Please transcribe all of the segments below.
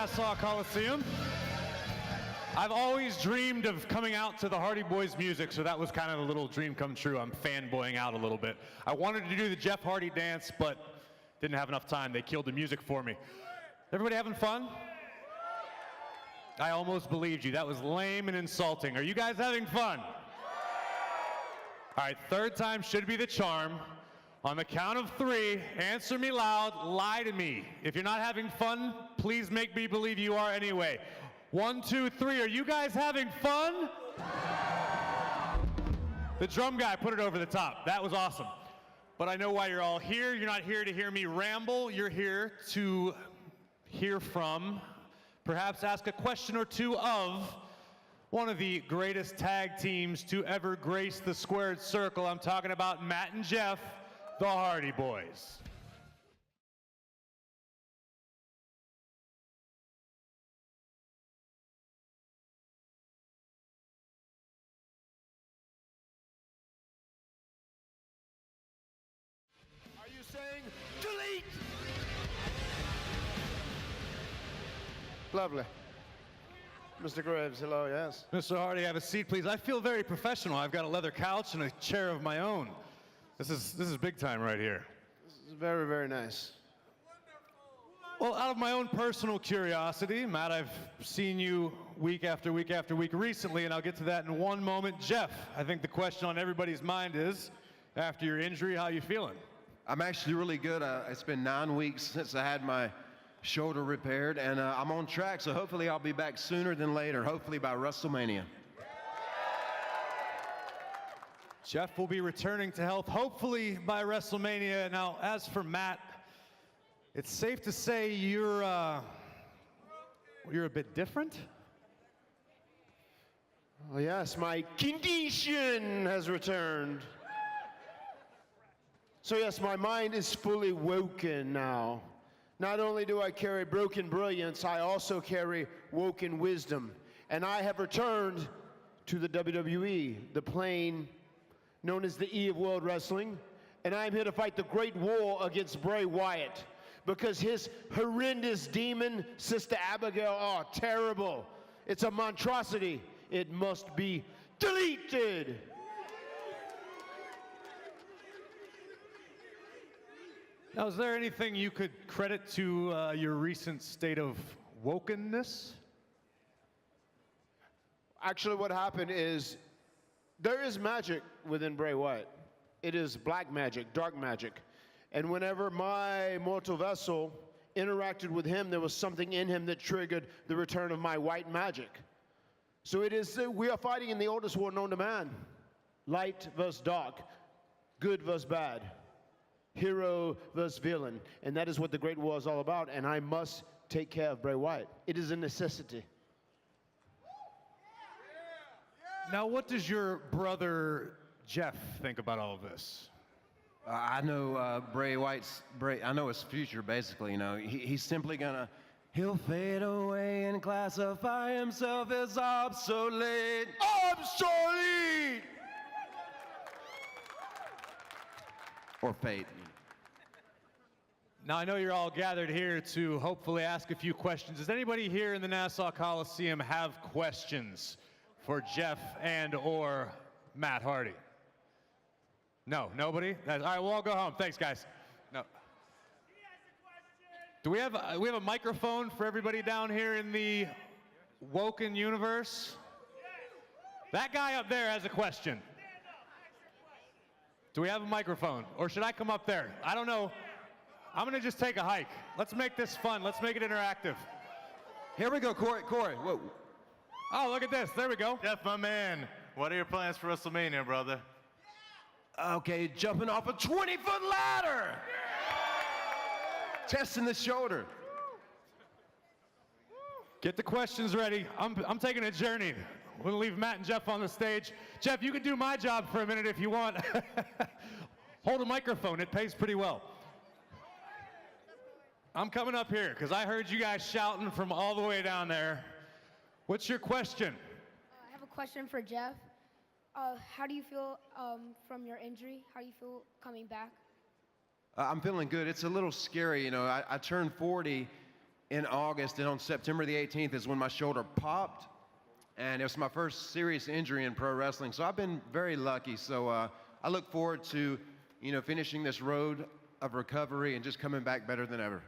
Nassau Coliseum. I've always dreamed of coming out to the Hardy Boyz music, so that was kind of a little dream come true. I'm fanboying out a little bit. I wanted to do the Jeff Hardy dance, but didn't have enough time. They killed the music for me. Everybody having fun? I almost believed you. That was lame and insulting. Are you guys having fun? All right, third time should be the charm. On the count of 3, answer me loud, lie to me. If you're not having fun, please make me believe you are anyway. 1, 2, 3, are you guys having fun? The drum guy put it over the top. That was awesome. But I know why you're all here. You're not here to hear me ramble. You're here to hear from, perhaps ask a question or two of one of the greatest tag teams to ever grace the squared circle. I'm talking about Matt and Jeff, the Hardy Boyz. Are you saying delete? Lovely. Mr. Graves, hello, yes. Mr. Hardy, have a seat, please. I feel very professional. I've got a leather couch and a chair of my own. This is big time right here. This is very, very nice. Well, out of my own personal curiosity, Matt, I've seen you week after week after week recently, and I'll get to that in one moment. Jeff, I think the question on everybody's mind is, after your injury, how you feeling? I'm actually really good. It's been 9 weeks since I had my shoulder repaired, and I'm on track, so hopefully I'll be back sooner than later, hopefully by WrestleMania. Jeff will be returning to health, hopefully by WrestleMania. Now, as for Matt, it's safe to say you're a bit different? Oh yes, my condition has returned. So yes, my mind is fully woken now. Not only do I carry broken brilliance, I also carry woken wisdom. And I have returned to the WWE, the plane known as the E of World Wrestling. And I am here to fight the great war against Bray Wyatt. Because his horrendous demon, Sister Abigail, are terrible. It's a monstrosity. It must be deleted. Now, is there anything you could credit to your recent state of wokenness? Actually, what happened is there is magic within Bray Wyatt. It is black magic, dark magic. And whenever my mortal vessel interacted with him, there was something in him that triggered the return of my white magic. So it is, we are fighting in the oldest war known to man. Light versus dark, good versus bad, hero versus villain. And that is what the Great War is all about, and I must take care of Bray Wyatt. It is a necessity. Now, what does your brother Jeff think about all of this? I know Bray Wyatt's, I know his future basically, you know. He's simply gonna, he'll fade away and classify himself as obsolete. Obsolete! Or fate. Now, I know you're all gathered here to hopefully ask a few questions. Does anybody here in the Nassau Coliseum have questions for Jeff and or Matt Hardy? No, nobody? All right, we'll all go home. Thanks, guys. No. Do we have a microphone for everybody down here in the woken universe? That guy up there has a question. Do we have a microphone? Or should I come up there? I don't know. I'm going to just take a hike. Let's make this fun. Let's make it interactive. Here we go, Corey. Whoa. Oh, look at this. There we go. Jeff, my man, what are your plans for WrestleMania, brother? Okay, jumping off a 20-foot ladder. Testing the shoulder. Get the questions ready. I'm taking a journey. We'll leave Matt and Jeff on the stage. Jeff, you can do my job for a minute if you want. Hold a microphone. It pays pretty well. I'm coming up here because I heard you guys shouting from all the way down there. What's your question? I have a question for Jeff. How do you feel from your injury? How do you feel coming back? I'm feeling good. It's a little scary, you know. I turned 40 in August, and on September the 18th is when my shoulder popped, and it was my first serious injury in pro wrestling. So I've been very lucky. So I look forward to, finishing this road of recovery and just coming back better than ever.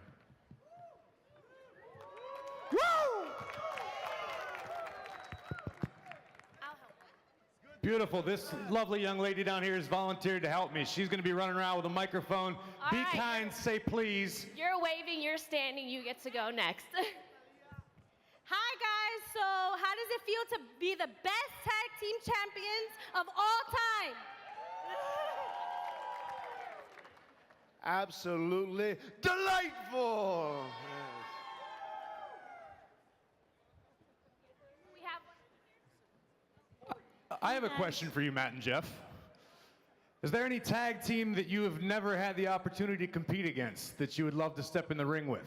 Beautiful. This lovely young lady down here has volunteered to help me. She's going to be running around with a microphone. All Be right. kind, say please. You're waving, you're standing, you get to go next. Hi guys, so how does it feel to be the best tag team champions of all time? Absolutely delightful. We have I have a question for you, Matt and Jeff. Is there any tag team that you have never had the opportunity to compete against that you would love to step in the ring with?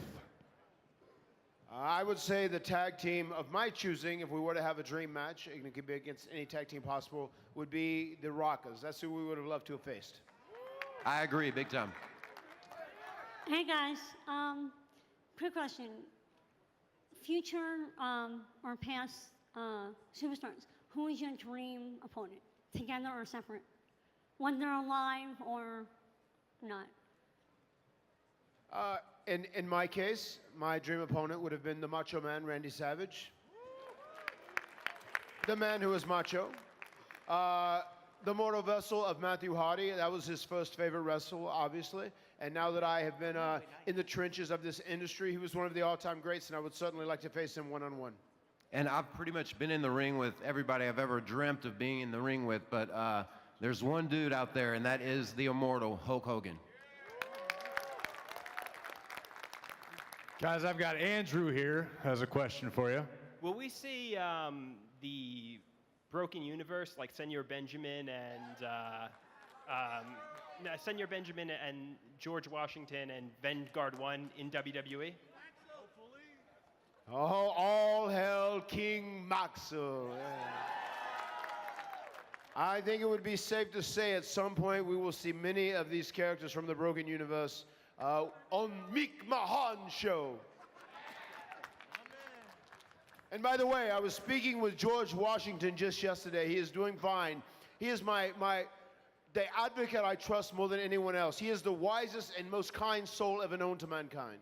I would say the tag team of my choosing, if we were to have a dream match, and it could be against any tag team possible, would be the Rockers. That's who we would have loved to have faced. I agree, big time. Hey guys, quick question. Future or past superstars, who is your dream opponent, together or separate? When they're alive or not? In my case, my dream opponent would have been the Macho Man, Randy Savage. The man who is macho. The mortal vessel of Matthew Hardy. That was his first favorite wrestle, obviously. And now that I have been in the trenches of this industry, he was one of the all-time greats, and I would certainly like to face him one-on-one. And I've pretty much been in the ring with everybody I've ever dreamt of being in the ring with, but there's one dude out there, and that is the immortal Hulk Hogan. Guys, I've got Andrew here has a question for you. Will we see the Broken Universe, like Senor Benjamin and Senor Benjamin and George Washington and Vanguard 1 in WWE? Oh, all hail King Maxwell. Yeah. I think it would be safe to say at some point we will see many of these characters from the Broken Universe on Meek Mahan show. And by the way, I was speaking with George Washington just yesterday. He is doing fine. He is the advocate I trust more than anyone else. He is the wisest and most kind soul ever known to mankind.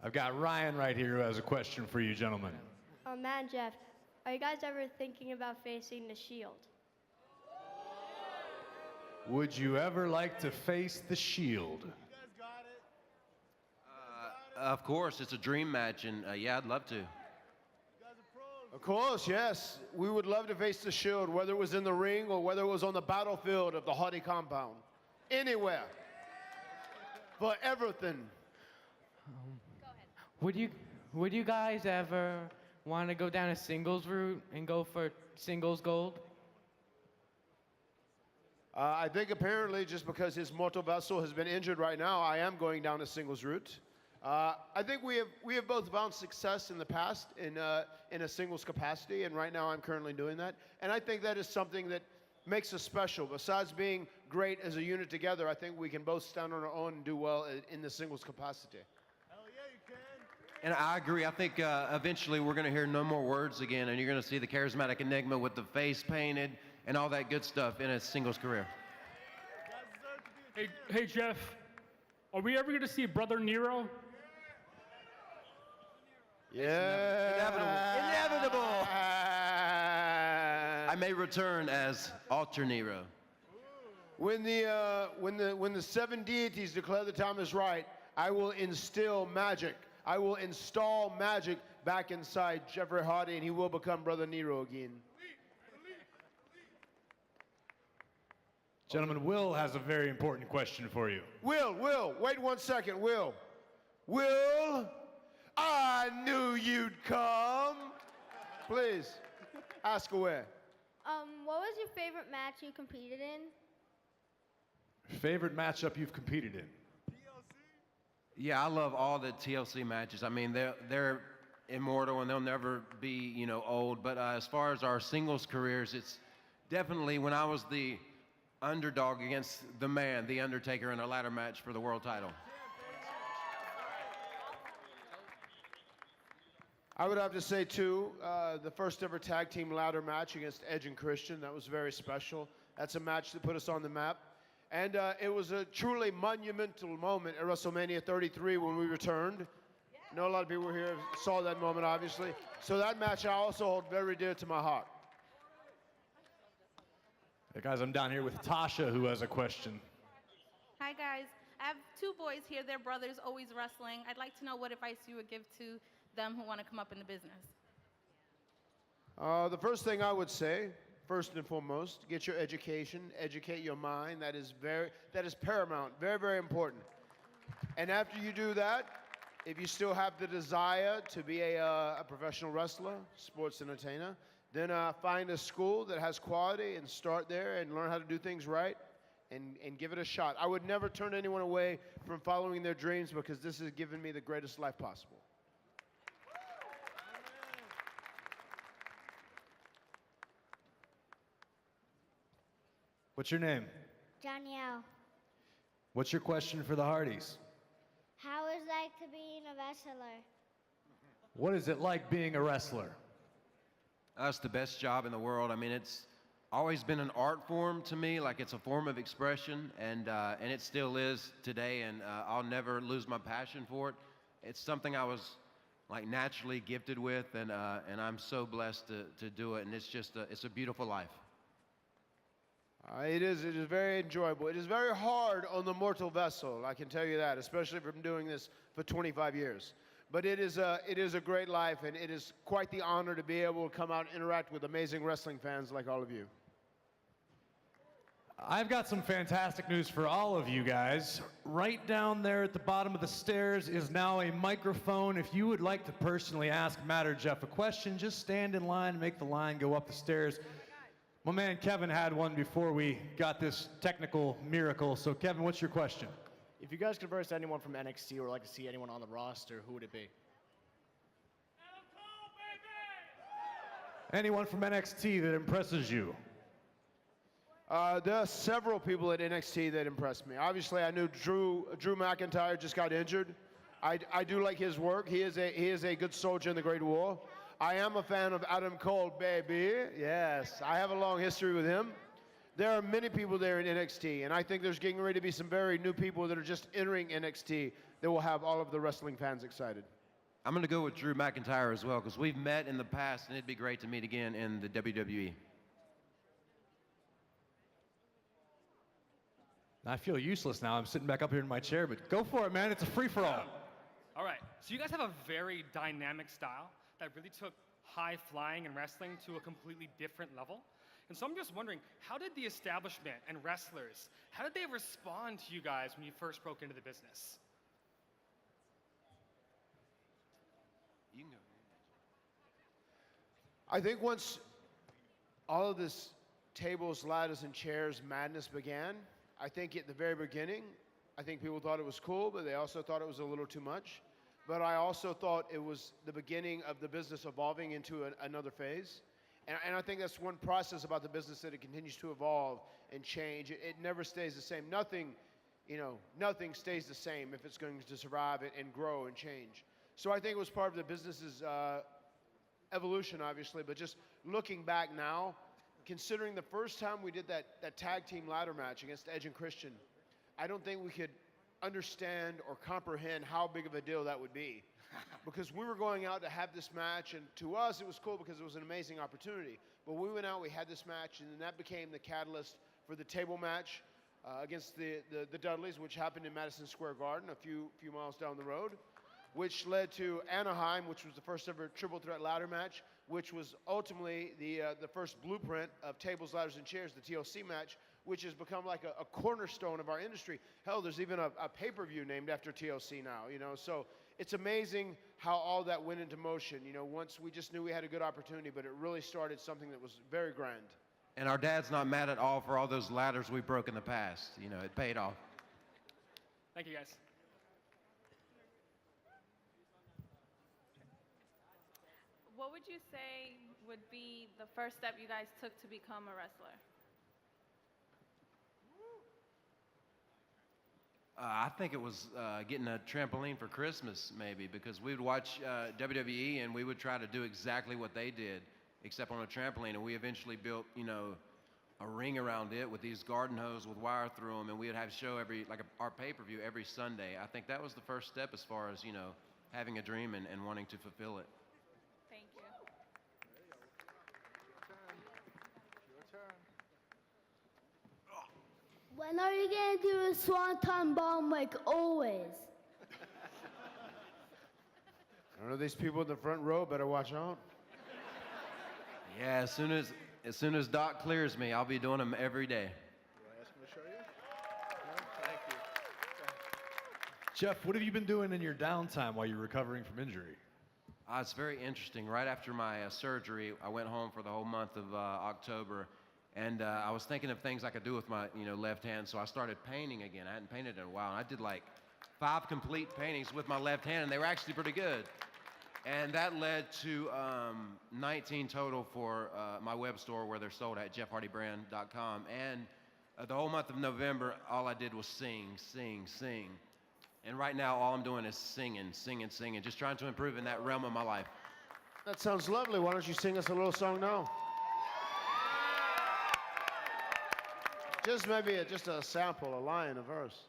I've got Ryan right here who has a question for you, gentlemen. Matt and Jeff, are you guys ever thinking about facing the Shield? Would you ever like to face the Shield? Of course, it's a dream match, and yeah, I'd love to. Of course, yes. We would love to face the Shield, whether it was in the ring or whether it was on the battlefield of the Hardy compound. Anywhere. For everything. Would you guys ever want to go down a singles route and go for singles gold? I think apparently just because his mortal vessel has been injured right now, I am going down a singles route. I think we have both found success in the past in a singles capacity, and right now I'm currently doing that. And I think that is something that makes us special. Besides being great as a unit together, I think we can both stand on our own and do well in the singles capacity. And I agree. I think eventually we're going to hear no more words again, and you're going to see the charismatic Enigma with the face painted and all that good stuff in a singles career. Hey Jeff, are we ever going to see Brother Nero? Yeah. Inevitable. I may return as Alter Nero. When the seven deities declare the time is right, I will instill magic. I will install magic back inside Jeffrey Hardy, and he will become Brother Nero again. Gentlemen, Will has a very important question for you. Will, wait 1 second, Will, I knew you'd come. Please, ask away. What was your favorite match you competed in? Favorite matchup you've competed in? Yeah, I love all the TLC matches. I mean, they're immortal and they'll never be, old. But as far as our singles careers, it's definitely when I was the underdog against the man, The Undertaker, in a ladder match for the world title. I would have to say, too, the first ever tag team ladder match against Edge and Christian, that was very special. That's a match that put us on the map. And it was a truly monumental moment at WrestleMania 33 when we returned. I know a lot of people here saw that moment, obviously. So that match I also hold very dear to my heart. Hey guys, I'm down here with Tasha, who has a question. Hi guys, I have two boys here. They're brothers, always wrestling. I'd like to know what advice you would give to them who want to come up in the business. The first thing I would say, first and foremost, get your education, educate your mind. That is paramount, very, very important. And after you do that, if you still have the desire to be a professional wrestler, sports entertainer, then find a school that has quality and start there and learn how to do things right and give it a shot. I would never turn anyone away from following their dreams because this has given me the greatest life possible. What's your name? Danielle, What's your question for the Hardys? how is it like to be a wrestler? What is it like being a wrestler? That's the best job in the world. I mean, it's always been an art form to me, like it's a form of expression, and it still is today, and I'll never lose my passion for it. It's something I was like naturally gifted with, and I'm so blessed to do it, and it's just it's a beautiful life. It is very enjoyable. It is very hard on the mortal vessel, I can tell you that, especially from doing this for 25 years. But it is a great life, and it is quite the honor to be able to come out and interact with amazing wrestling fans like all of you. I've got some fantastic news for all of you guys. Right down there at the bottom of the stairs is now a microphone. If you would like to personally ask Matt or Jeff a question, just stand in line and make the line go up the stairs. My man Kevin had one before we got this technical miracle. So Kevin, what's your question? If you guys could verse anyone from NXT or like to see anyone on the roster, who would it be? Anyone from NXT that impresses you? There are several people at NXT that impressed me. Obviously, I knew Drew McIntyre just got injured. I do like his work. He is a good soldier in the Great War. I am a fan of Adam Cole, baby. Yes, I have a long history with him. There are many people there in NXT, and I think there's getting ready to be some very new people that are just entering NXT that will have all of the wrestling fans excited. I'm going to go with Drew McIntyre as well, because we've met in the past, and it'd be great to meet again in the WWE. I feel useless now. I'm sitting back up here in my chair, but go for it, man. It's a free-for-all. All right, so you guys have a very dynamic style that really took high flying and wrestling to a completely different level. And so I'm just wondering, how did the establishment and wrestlers, how did they respond to you guys when you first broke into the business? You can go. I think once all of this tables, ladders, and chairs madness began, I think at the very beginning, I think people thought it was cool, but they also thought it was a little too much. But I also thought it was the beginning of the business evolving into another phase. And I think that's one process about the business, that it continues to evolve and change. It never stays the same. Nothing stays the same if it's going to survive and grow and change. So I think it was part of the business's evolution, obviously, but just looking back now, considering the first time we did that tag team ladder match against Edge and Christian, I don't think we could understand or comprehend how big of a deal that would be. Because we were going out to have this match, and to us it was cool because it was an amazing opportunity. But we went out, we had this match, and then that became the catalyst for the table match against the Dudleys, which happened in Madison Square Garden a few miles down the road, which led to Anaheim, which was the first ever triple threat ladder match, which was ultimately the first blueprint of tables, ladders, and chairs, the TLC match, which has become like a cornerstone of our industry. Hell, there's even a pay-per-view named after TLC now, so it's amazing how all that went into motion. Once we just knew we had a good opportunity, but it really started something that was very grand. And our dad's not mad at all for all those ladders we broke in the past. It paid off. Thank you, guys. What would you say would be the first step you guys took to become a wrestler? I think it was getting a trampoline for Christmas, maybe, because we would watch WWE and we would try to do exactly what they did, except on a trampoline. And we eventually built, you know, a ring around it with these garden hose with wire through them, and we would have a show our pay-per-view every Sunday. I think that was the first step as far as, you know, having a dream and wanting to fulfill it. Thank you. When are you gonna do a swanton bomb like always? I don't know, these people in the front row better watch out. Yeah, as soon as Doc clears me, I'll be doing them every day. Ask him to show you? No? Thank you. Jeff, what have you been doing in your downtime while you're recovering from injury? It's very interesting. Right after my surgery, I went home for the whole month of October, and I was thinking of things I could do with my left hand, so I started painting again. I hadn't painted in a while, and I did like 5 complete paintings with my left hand, and they were actually pretty good. And that led to 19 total for my web store where they're sold at jeffhardybrand.com. And the whole month of November, all I did was sing, sing, sing. And right now, all I'm doing is singing, singing, singing, just trying to improve in that realm of my life. That sounds lovely. Why don't you sing us a little song now? Just maybe just a sample, a line, a verse.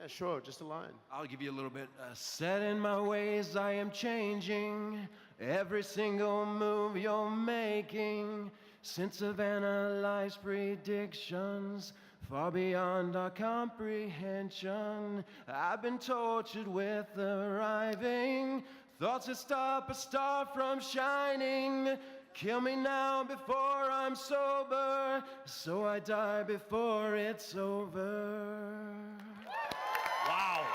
Yeah, sure, just a line. I'll give you a little bit. Set in my ways, I am changing every single move you're making. Since I've analyzed predictions far beyond our comprehension, I've been tortured with arriving thoughts that stop a star from shining. Kill me now before I'm sober, so I die before it's over. Wow.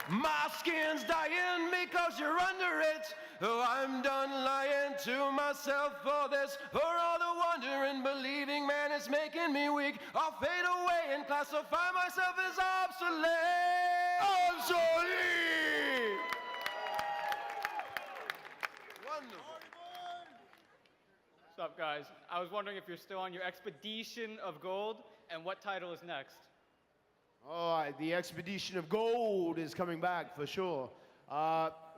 My skin's dying because you're under it. Oh, I'm done lying to myself for this. For all the wonder and believing, man, it's making me weak. I'll fade away and classify myself as obsolete. Obsolete! Wonderful. What's up, guys? I was wondering if you're still on your expedition of gold, and what title is next? Oh, the Expedition of Gold is coming back for sure.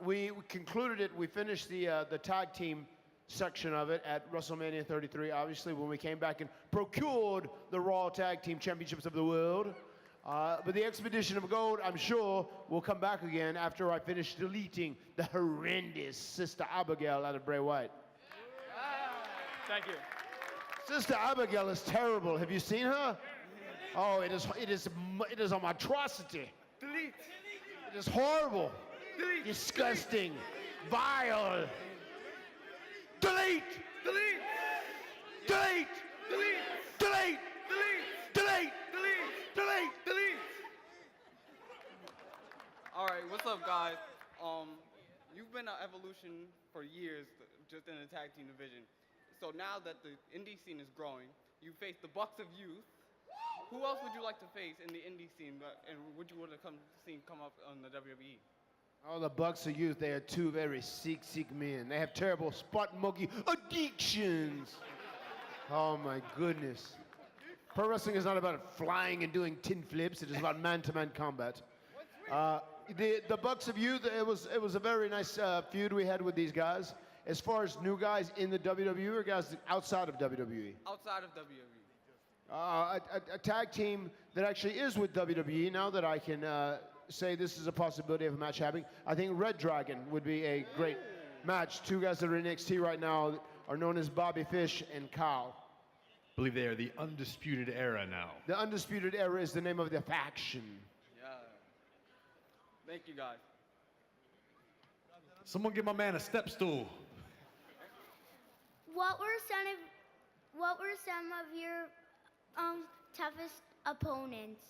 We concluded it. We finished the tag team section of it at WrestleMania 33, obviously, when we came back and procured the Raw Tag Team Championships of the world. But the Expedition of Gold, I'm sure, will come back again after I finish deleting the horrendous Sister Abigail out of Bray Wyatt. Thank you. Sister Abigail is terrible. Have you seen her? Oh, it is a monstrosity. Delete. It is horrible. Delete. Disgusting. Vile. Delete. Delete. Delete. Delete. Delete. Delete. Delete. Delete. Delete. Delete. All right, what's up, guys? You've been on Evolution for years, just in the tag team division. So now that the indie scene is growing, you face the Bucks of Youth. Who else would you like to face in the indie scene, and would you want to come up on the WWE? Oh, the Bucks of Youth, they are two very sick men. They have terrible spot monkey addictions. Oh, my goodness. Pro wrestling is not about flying and doing 10 flips. It is about man-to-man combat. The Bucks of Youth, it was a very nice feud we had with these guys. As far as new guys in the WWE or guys outside of WWE? Outside of WWE. A tag team that actually is with WWE, now that I can say this is a possibility of a match happening, I think Red Dragon would be a great match. Two guys that are in NXT right now are known as Bobby Fish and Kyle. I believe they are the Undisputed Era now. The Undisputed Era is the name of the faction. Yeah. Thank you, guys. Someone give my man a step stool. What were some of your toughest opponents?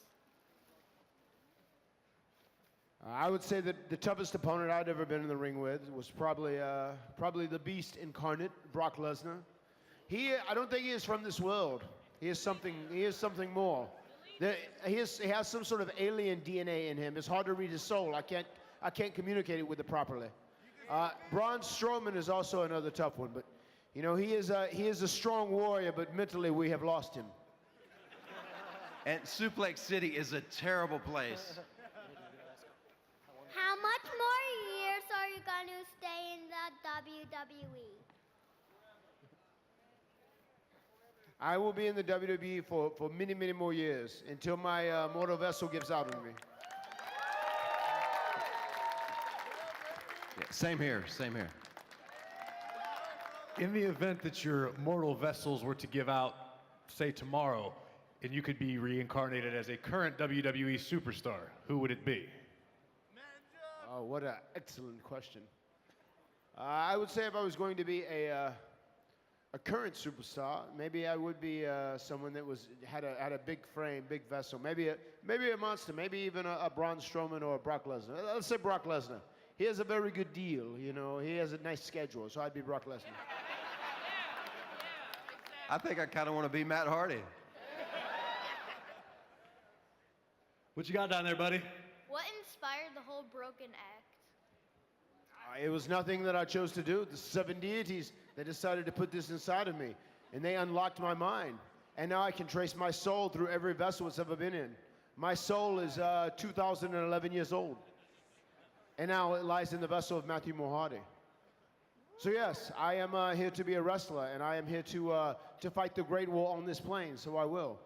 I would say that the toughest opponent I'd ever been in the ring with was probably the Beast incarnate, Brock Lesnar. I don't think he is from this world. He is something more. He has some sort of alien DNA in him. It's hard to read his soul. I can't communicate it with it properly. Braun Strowman is also another tough one, but he is a strong warrior, but mentally we have lost him. And Suplex City is a terrible place. How much more years are you going to stay in the WWE? I will be in the WWE for many, many more years until my mortal vessel gives out on me. Yeah, same here, same here. In the event that your mortal vessels were to give out, say tomorrow, and you could be reincarnated as a current WWE superstar, who would it be? Oh, what an excellent question. I would say if I was going to be a current superstar, maybe I would be someone that had a big frame, big vessel. Maybe a monster, maybe even a Braun Strowman or a Brock Lesnar. Let's say Brock Lesnar. He has a very good deal, you know. He has a nice schedule, so I'd be Brock Lesnar. I think I kind of want to be Matt Hardy. What you got down there, buddy? What inspired the whole broken act? It was nothing that I chose to do. The 7 deities, they decided to put this inside of me, and they unlocked my mind. And now I can trace my soul through every vessel it's ever been in. My soul is 2,011 years old, and now it lies in the vessel of Matthew Hardy. So yes, I am here to be a wrestler, and I am here to fight the great war on this plane, so I will.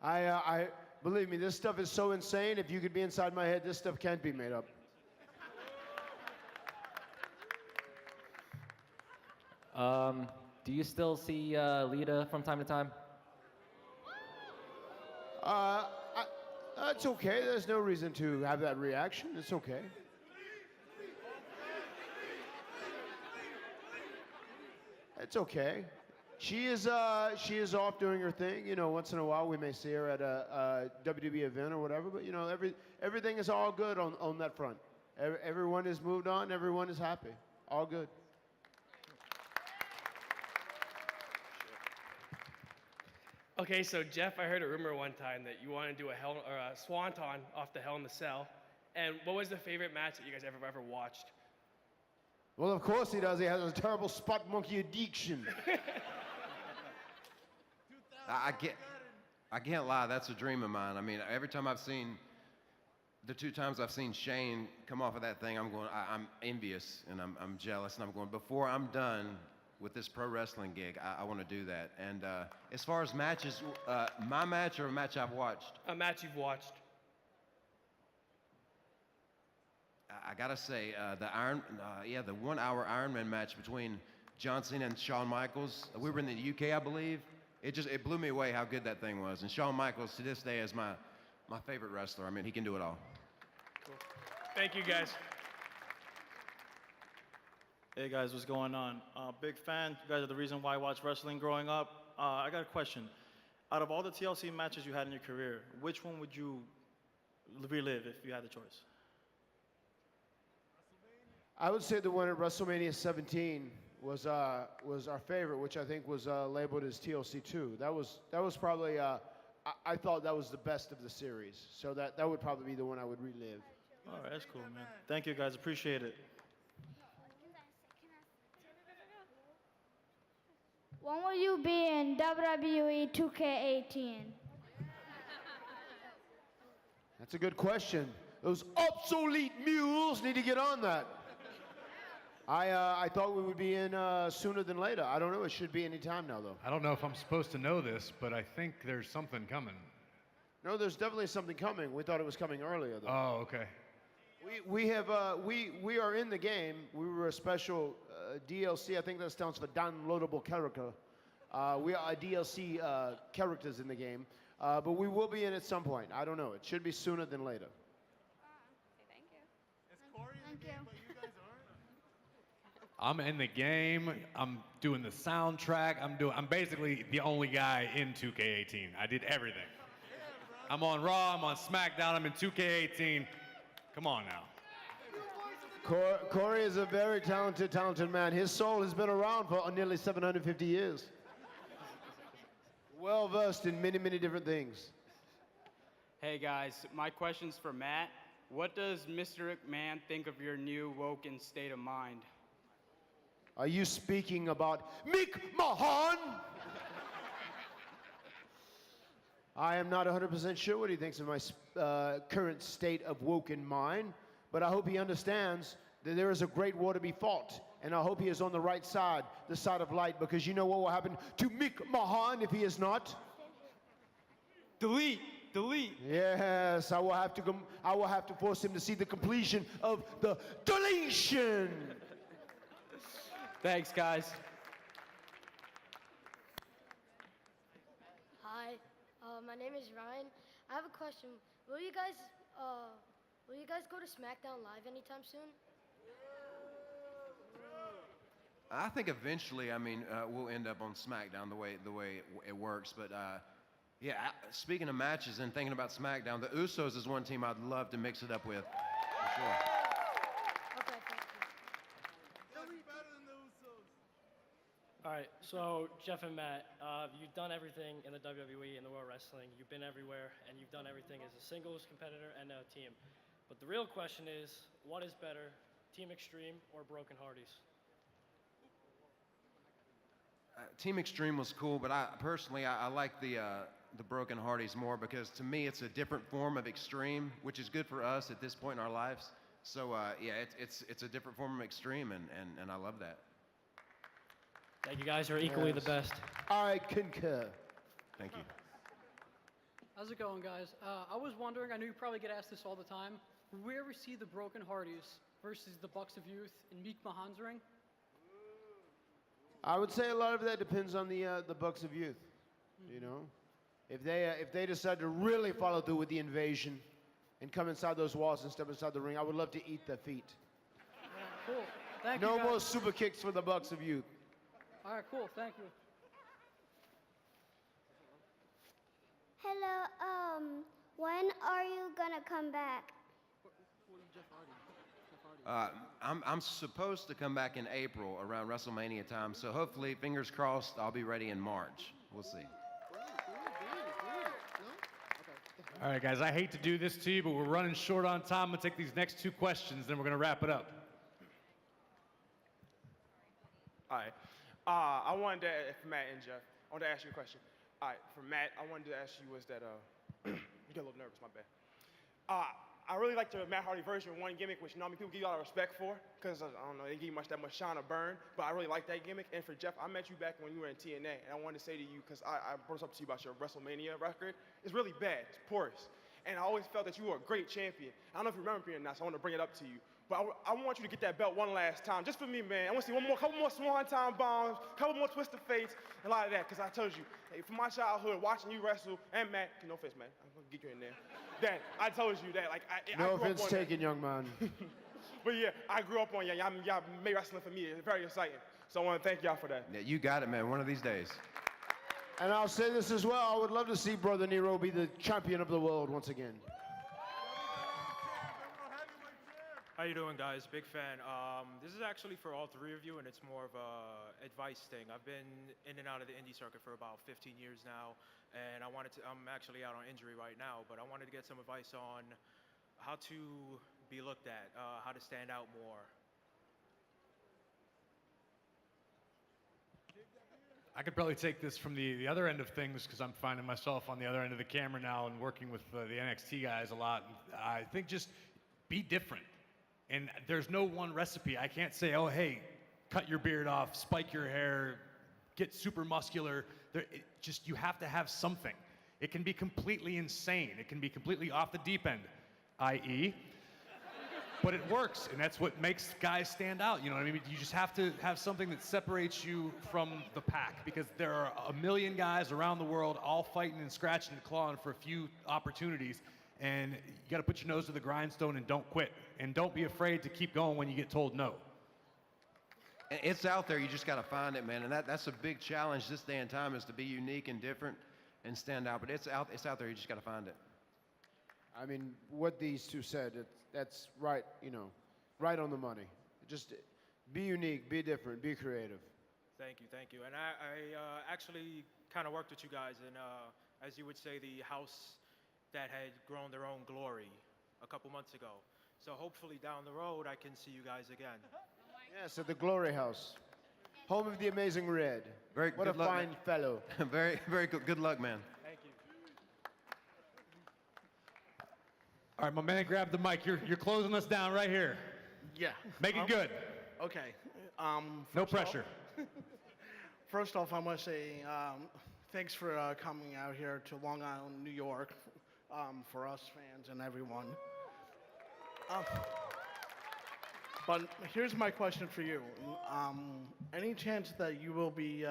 I believe me, this stuff is so insane, if you could be inside my head, this stuff can't be made up. Do you still see Lita from time to time? It's okay. There's no reason to have that reaction. It's okay. It's okay. She is off doing her thing. You know, once in a while we may see her at a WWE event or whatever. But you know, everything is all good on that front. Everyone has moved on. Everyone is happy. All good. Okay, so Jeff, I heard a rumor one time that you want to do a swanton off the Hell in the Cell. And what was the favorite match that you guys ever watched? Well, of course he does. He has a terrible spot monkey addiction. I can't lie, that's a dream of mine. I mean, every time the 2 times I've seen Shane come off of that thing, I'm envious and I'm jealous, and I'm going, before I'm done with this pro wrestling gig, I want to do that. And as far as matches, my match or a match I've watched? A match you've watched. I gotta say, the 1 hour Ironman match between John Cena and Shawn Michaels. We were in the UK, I believe. It blew me away how good that thing was. And Shawn Michaels, to this day, is my favorite wrestler. I mean, he can do it all. Cool. Thank you, guys. Hey guys, what's going on? Big fan. You guys are the reason why I watched wrestling growing up. I got a question. Out of all the TLC matches you had in your career, which one would you relive if you had the choice? I would say the one at WrestleMania 17 was our favorite, which I think was labeled as TLC 2. That was probably I thought that was the best of the series. So that would probably be the one I would relive. All right, that's cool, man. Thank you, guys. Appreciate it. When will you be in WWE 2K18? That's a good question. Those obsolete mules need to get on that. I thought we would be in sooner than later. I don't know. It should be any time now, though. I don't know if I'm supposed to know this, but I think there's something coming. No, there's definitely something coming. We thought it was coming earlier, though. Oh, okay. We are in the game. We were a special DLC. I think that stands for downloadable character. We are DLC characters in the game, but we will be in at some point. I don't know. It should be sooner than later. Thank you. Thank you. I'm in the game. I'm doing the soundtrack. I'm basically the only guy in 2K18. I did everything. I'm on Raw. I'm on SmackDown. I'm in 2K18. Come on now. Corey is a very talented man. His soul has been around for nearly 750 years. Well versed in many, many different things. Hey guys, my question's for Matt. What does Mr. McMahon think of your new woken state of mind? Are you speaking about Mick Mahan? I am not 100% sure what he thinks of my current state of woken mind, but I hope he understands that there is a great war to be fought. And I hope he is on the right side, the side of light, because you know what will happen to Mick Mahan if he is not? Delete. Delete. Yes, I will have to force him to see the completion of the deletion. Thanks, guys. Hi, my name is Ryan. I have a question. Will you guys go to SmackDown Live anytime soon? I think eventually, I mean, we'll end up on SmackDown the way it works. But yeah, speaking of matches and thinking about SmackDown, the Usos is one team I'd love to mix it up with. For sure. Okay, thank you. All right, so Jeff and Matt, you've done everything in the WWE and the World Wrestling. You've been everywhere, and you've done everything as a singles competitor and a team. But the real question is, what is better, Team Extreme or Broken Hardys? Team Extreme was cool, but I personally like the Broken Hardys more because to me it's a different form of extreme, which is good for us at this point in our lives. So yeah, it's a different form of extreme, and I love that. Thank you guys. You're equally the best. I concur. Thank you. How's it going, guys? I was wondering, I know you probably get asked this all the time, will we ever see the Broken Hardys versus the Bucks of Youth in Meek Mahan's ring? I would say a lot of that depends on the Bucks of Youth. You know, if they decide to really follow through with the invasion and come inside those walls and step inside the ring, I would love to eat their feet. Cool. Thank No you, guys. more super kicks for the Bucks of Youth. All right, cool. Thank you. Hello, when are you gonna come back? I'm supposed to come back in April around WrestleMania time, so hopefully, fingers crossed, I'll be ready in March. We'll see. All right, guys, I hate to do this to you, but we're running short on time. I'm going to take these next 2 questions, then we're going to wrap it up. All right. I wanted to, for Matt and Jeff, I wanted to ask you a question. All right, for Matt, I wanted to ask you was that, you get a little nervous, my bad. I really like the Matt Hardy version of one gimmick, which, you know, I mean, people give you a lot of respect for, because, I don't know, they give you that much shine or burn, but I really like that gimmick. And for Jeff, I met you back when you were in TNA, and I wanted to say to you, because I brought this up to you about your WrestleMania record, it's really bad, it's porous. And I always felt that you were a great champion. I don't know if you remember me or not, so I want to bring it up to you. But I want you to get that belt one last time, just for me, man. I want to see couple more swan-time bombs, couple more twist of fates, and a lot of that. Because I told you, hey, from my childhood, watching you wrestle, and Matt, no offense, man, I'm gonna get you in there. That I told you that, like, I No grew up offense on taken, young man. But yeah, I grew up on y'all made wrestling for me. It's very exciting. So I want to thank y'all for that. Yeah, you got it, man. One of these days. And I'll say this as well. I would love to see Brother Nero be the champion of the world once again. How you doing, guys? Big fan. This is actually for all 3 of you, and it's more of a advice thing. I've been in and out of the indie circuit for about 15 years now, and I'm actually out on injury right now, but I wanted to get some advice on how to be looked at, how to stand out more. I could probably take this from the other end of things because I'm finding myself on the other end of the camera now and working with the NXT guys a lot. I think just be different. And there's no one recipe. I can't say, oh, hey, cut your beard off, spike your hair, get super muscular. You have to have something. It can be completely insane. It can be completely off the deep end, i.e., but it works, and that's what makes guys stand out. You know what I mean? You just have to have something that separates you from the pack, because there are a million guys around the world all fighting and scratching and clawing for a few opportunities, and you got to put your nose to the grindstone and don't quit. And don't be afraid to keep going when you get told no. It's out there. You just got to find it, man. And that's a big challenge this day and time, is to be unique and different and stand out. But it's out there. You just got to find it. I mean, what these two said, that's right, you know, right on the money. Just be unique, be different, be creative. Thank you. And I actually kind of worked with you guys in, as you would say, the house that had grown their own glory a couple months ago. So hopefully down the road, I can see you guys again. Yes, at the Glory House, home of the Amazing Red. Very what good a luck, fine man. fellow. Very good luck, man. Thank you. All right, my man, grab the mic. You're closing us down right here. Yeah. Make it good. Okay. No pressure. First off, I want to say thanks for coming out here to Long Island, New York, for us fans and everyone. But here's my question for you. Any chance that you will be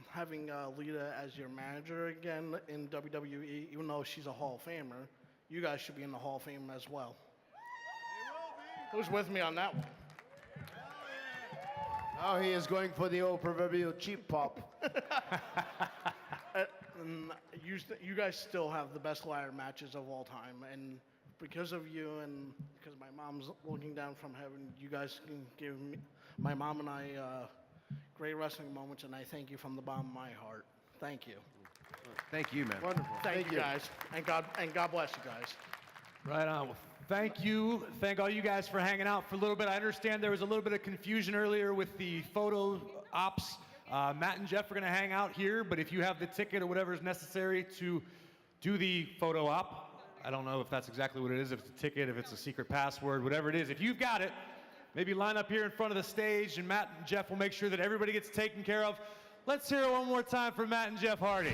having Lita as your manager again in WWE, even though she's a Hall of Famer? You guys should be in the Hall of Fame as well. Who's with me on that one? Oh, he is going for the old proverbial cheap pop. You guys still have the best ladder matches of all time, and because of you and because my mom's looking down from heaven, you guys can give me, my mom and I great wrestling moments, and I thank you from the bottom of my heart. Thank you. Thank you, man. Wonderful. Thank you guys, and God bless you guys. Right on. Well, thank you. Thank all you guys for hanging out for a little bit. I understand there was a little bit of confusion earlier with the photo ops. Matt and Jeff are going to hang out here, but if you have the ticket or whatever is necessary to do the photo op, I don't know if that's exactly what it is, if it's a ticket, if it's a secret password, whatever it is. If you've got it, maybe line up here in front of the stage, and Matt and Jeff will make sure that everybody gets taken care of. Let's hear it one more time for Matt and Jeff Hardy.